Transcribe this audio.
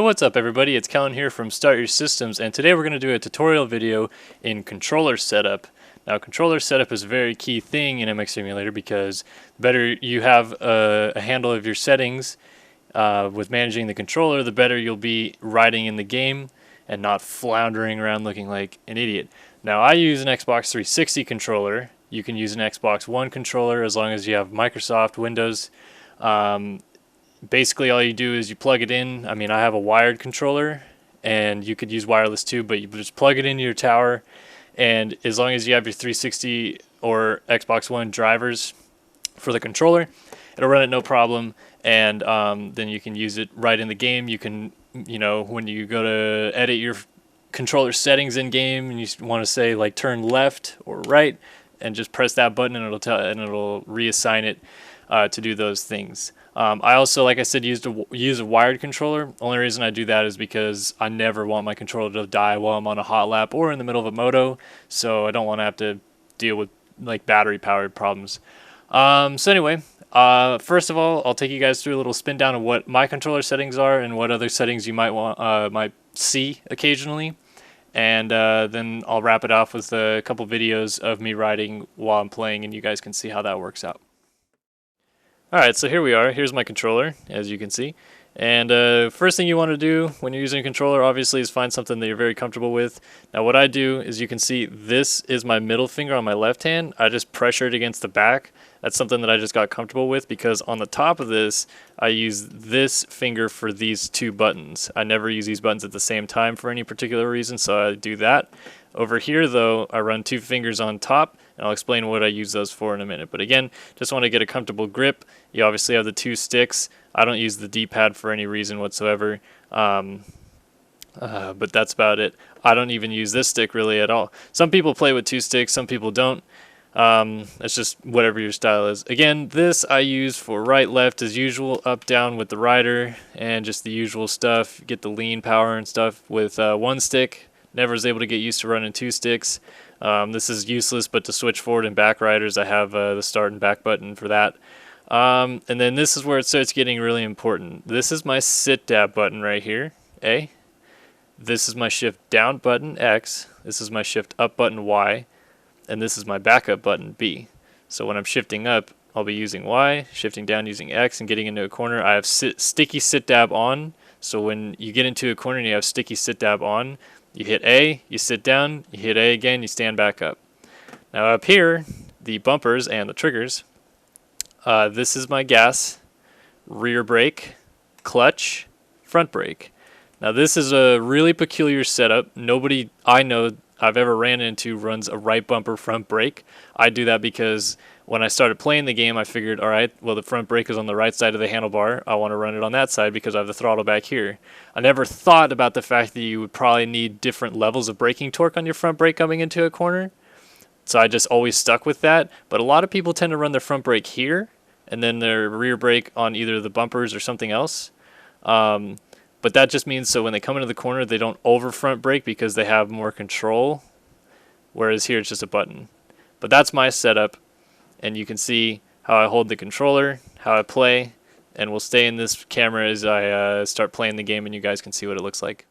what's up everybody, it's Kellen here from Start Your Systems, and today we're going to do a tutorial video in controller setup. Now controller setup is a very key thing in MX Simulator because the better you have a handle of your settings with managing the controller, the better you'll be riding in the game and not floundering around looking like an idiot. Now I use an Xbox 360 controller. You can use an Xbox One controller as long as you have Microsoft, Windows. Basically all you do is you plug it in. I mean, I have a wired controller and you could use wireless too, but you just plug it into your tower, and as long as you have your 360 or Xbox One drivers for the controller, it'll run it no problem, and then you can use it right in the game. You can, when you go to edit your controller settings in game and you want to say like turn left or right, and just press that button and it'll reassign it to do those things. I also, like I said, use a wired controller. Only reason I do that is because I never want my controller to die while I'm on a hot lap or in the middle of a moto, so I don't want to have to deal with like battery powered problems. So anyway, first of all, I'll take you guys through a little spin down of what my controller settings are and what other settings you might see occasionally, and then I'll wrap it off with a couple videos of me riding while I'm playing, and you guys can see how that works out. Alright, so here we are. Here's my controller, as you can see. And first thing you want to do when you're using a controller, obviously, is find something that you're very comfortable with. Now what I do is, you can see this is my middle finger on my left hand. I just pressure it against the back. That's something that I just got comfortable with, because on the top of this, I use this finger for these two buttons. I never use these buttons at the same time for any particular reason, so I do that. Over here though, I run two fingers on top, and I'll explain what I use those for in a minute. But again, just want to get a comfortable grip. You obviously have the two sticks. I don't use the D-pad for any reason whatsoever, but that's about it. I don't even use this stick really at all. Some people play with two sticks, some people don't. It's just whatever your style is. Again, this I use for right, left as usual, up, down with the rider, and just the usual stuff. Get the lean power and stuff with one stick. Never was able to get used to running two sticks. This is useless, but to switch forward and back riders, I have the start and back button for that. And then this is where it starts getting really important. This is my sit dab button right here, A. This is my shift down button, X. This is my shift up button, Y. And this is my backup button, B. So when I'm shifting up, I'll be using Y, shifting down using X, and getting into a corner, I have sticky sit dab on. So when you get into a corner and you have sticky sit dab on, you hit A, you sit down, you hit A again, you stand back up. Now up here, the bumpers and the triggers, this is my gas, rear brake, clutch, front brake. Now this is a really peculiar setup. Nobody I know I've ever ran into runs a right bumper front brake. I do that because when I started playing the game, I figured, alright, well, the front brake is on the right side of the handlebar. I want to run it on that side because I have the throttle back here. I never thought about the fact that you would probably need different levels of braking torque on your front brake coming into a corner. So I just always stuck with that. But a lot of people tend to run their front brake here and then their rear brake on either the bumpers or something else. But that just means so when they come into the corner, they don't over front brake because they have more control. Whereas here it's just a button. But that's my setup. And you can see how I hold the controller, how I play, and we'll stay in this camera as I start playing the game, and you guys can see what it looks like.